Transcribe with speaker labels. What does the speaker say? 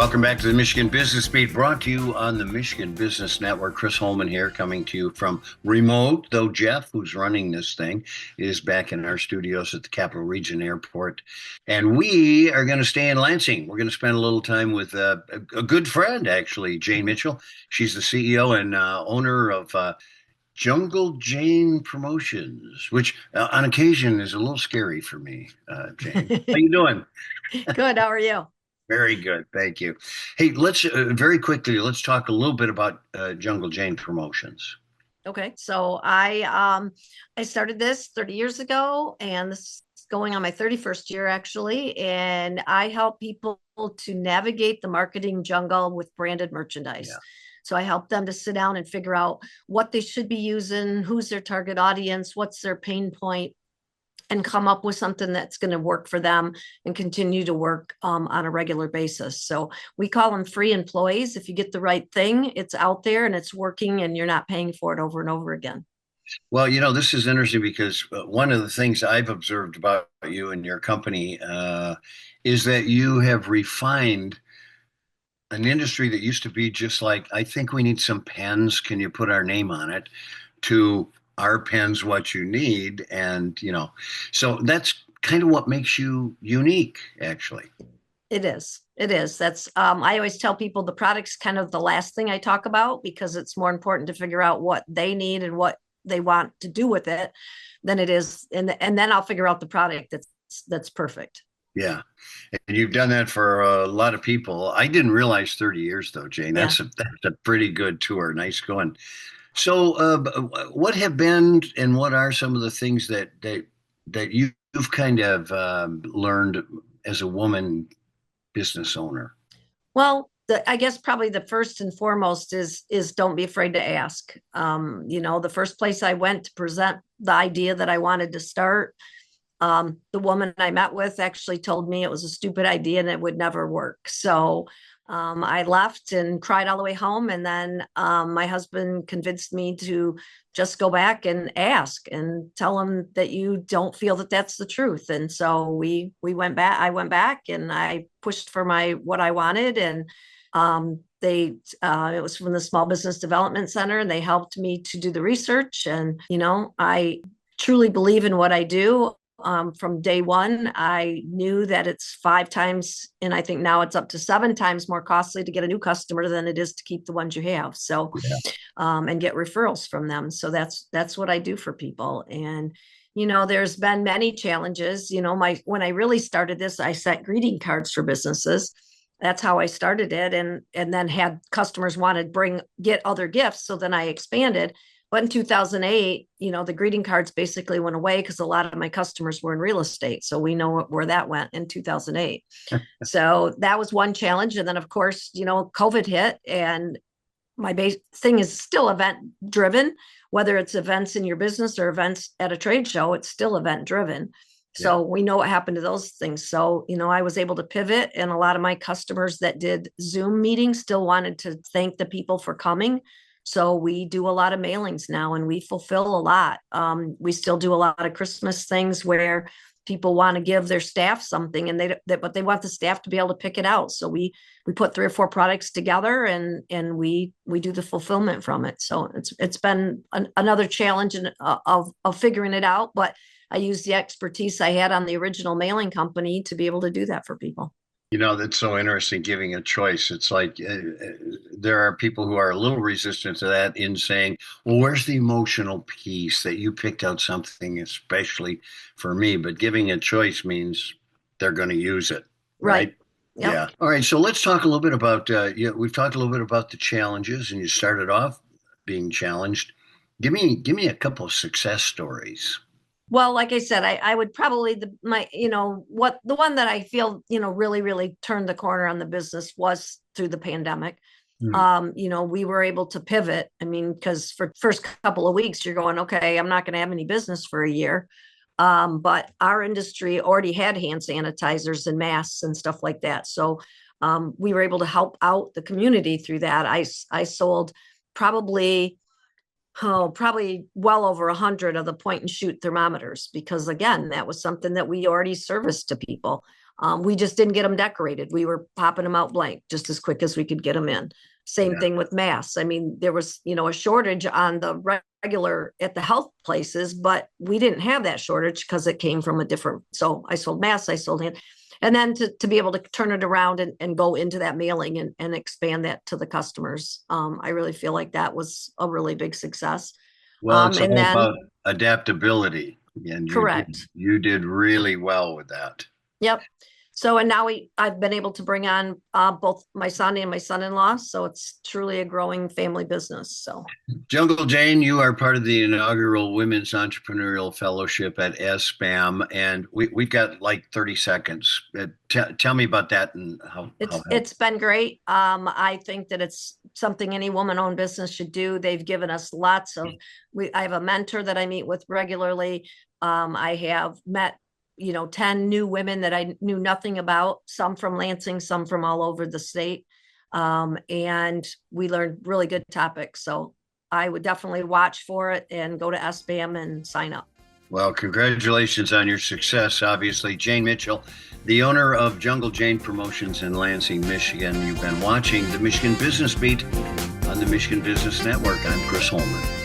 Speaker 1: Welcome back to the Michigan Business Beat, brought to you on the Michigan Business Network. Chris Holman here, coming to you from remote, though Jeff, who's running this thing, is back in our studios at the Capital Region Airport. And we are going to stay in Lansing. We're going to spend a little time with a good friend, actually, Jane Mitchell. She's the CEO and owner of Jungle Jane Promotions, which on occasion is a little scary for me, Jane. How you doing?
Speaker 2: Good. How are you?
Speaker 1: Very good. Thank you. Hey, let's very quickly, let's talk a little bit about Jungle Jane Promotions.
Speaker 2: Okay. So I started this 30 years ago, and this is going on my 31st year actually. And I help people to navigate the marketing jungle with branded merchandise.
Speaker 1: Yeah.
Speaker 2: So I help them to sit down and figure out what they should be using, who's their target audience, what's their pain point, and come up with something that's going to work for them and continue to work on a regular basis. So we call them free employees. If you get the right thing, it's out there and it's working and you're not paying for it over and over again.
Speaker 1: Well, this is interesting because one of the things I've observed about you and your company is that you have refined an industry that used to be just like, I think we need some pens. Can you put our name on it? To our pen's what you need. And, so that's kind of what makes you unique, actually.
Speaker 2: It is. It is. That's, I always tell people the product's kind of the last thing I talk about because it's more important to figure out what they need and what they want to do with it than it is. And then I'll figure out the product that's perfect.
Speaker 1: Yeah. And you've done that for a lot of people. I didn't realize 30 years though, Jane.
Speaker 2: Yeah.
Speaker 1: That's a pretty good tour. Nice going. So, what have been and what are some of the things that you've kind of learned as a woman business owner?
Speaker 2: Well, I guess probably the first and foremost is don't be afraid to ask. The first place I went to present the idea that I wanted to start, the woman I met with actually told me it was a stupid idea and it would never work. So I left and cried all the way home. And then my husband convinced me to just go back and ask and tell him that you don't feel that that's the truth. And so we went back. I went back and I pushed for what I wanted. And it was from the Small Business Development Center, and they helped me to do the research. And I truly believe in what I do. From day one, I knew that it's 5 times, and I think now it's up to 7 times more costly to get a new customer than it is to keep the ones you have. So,
Speaker 1: Yeah.
Speaker 2: And get referrals from them. So that's what I do for people. And there's been many challenges. When I really started this, I sent greeting cards for businesses. That's how I started it, and then had customers wanted get other gifts. So then I expanded. But in 2008, the greeting cards basically went away because a lot of my customers were in real estate. So we know where that went in 2008. So that was one challenge. And then, of course, COVID hit, and my base thing is still event driven, whether it's events in your business or events at a trade show, it's still event driven. So we know what happened to those things. So, I was able to pivot, and a lot of my customers that did Zoom meetings still wanted to thank the people for coming. So we do a lot of mailings now, and we fulfill a lot. We still do a lot of Christmas things where people want to give their staff something, and but they want the staff to be able to pick it out. So we put 3 or 4 products together, and we do the fulfillment from it. So it's been another challenge of figuring it out. But I use the expertise I had on the original mailing company to be able to do that for people.
Speaker 1: That's so interesting, giving a choice. It's like there are people who are a little resistant to that in saying, well, where's the emotional piece that you picked out something especially for me? But giving a choice means they're going to use it, right?
Speaker 2: Yep.
Speaker 1: Yeah. All right. So let's talk a little bit about, we've talked a little bit about the challenges, and you started off being challenged. Give me a couple of success stories.
Speaker 2: Well, like I said, I would probably the one that I feel, really, really turned the corner on the business was through the pandemic.
Speaker 1: Hmm.
Speaker 2: We were able to pivot. I mean, because for first couple of weeks, you're going, okay, I'm not going to have any business for a year. But our industry already had hand sanitizers and masks and stuff like that. So we were able to help out the community through that. I sold probably probably well over 100 of the point and shoot thermometers, because again, that was something that we already serviced to people. We just didn't get them decorated. We were popping them out blank just as quick as we could get them in. Same thing with masks. I mean, there was, a shortage on the regular at the health places, but we didn't have that shortage because it came from a different. So I sold masks, I sold hand. And then to be able to turn it around and go into that mailing and expand that to the customers. I really feel like that was a really big success.
Speaker 1: Well, it's
Speaker 2: And
Speaker 1: all
Speaker 2: then,
Speaker 1: about adaptability, and
Speaker 2: correct.
Speaker 1: you did really well with that.
Speaker 2: Yep. So, and now I've been able to bring on both my son and my son-in-law. So it's truly a growing family business. So,
Speaker 1: Jungle Jane, you are part of the inaugural Women's Entrepreneurial Fellowship at SBAM, and we've got like 30 seconds. Tell me about that and how
Speaker 2: it's been great. I think that it's something any woman-owned business should do. They've given us lots of. I have a mentor that I meet with regularly. I have met 10 new women that I knew nothing about, some from Lansing, some from all over the state. And we learned really good topics. So I would definitely watch for it and go to SBAM and sign up.
Speaker 1: Well, congratulations on your success. Obviously, Jane Mitchell, the owner of Jungle Jane Promotions in Lansing, Michigan. You've been watching the Michigan Business Beat on the Michigan Business Network. I'm Chris Holman.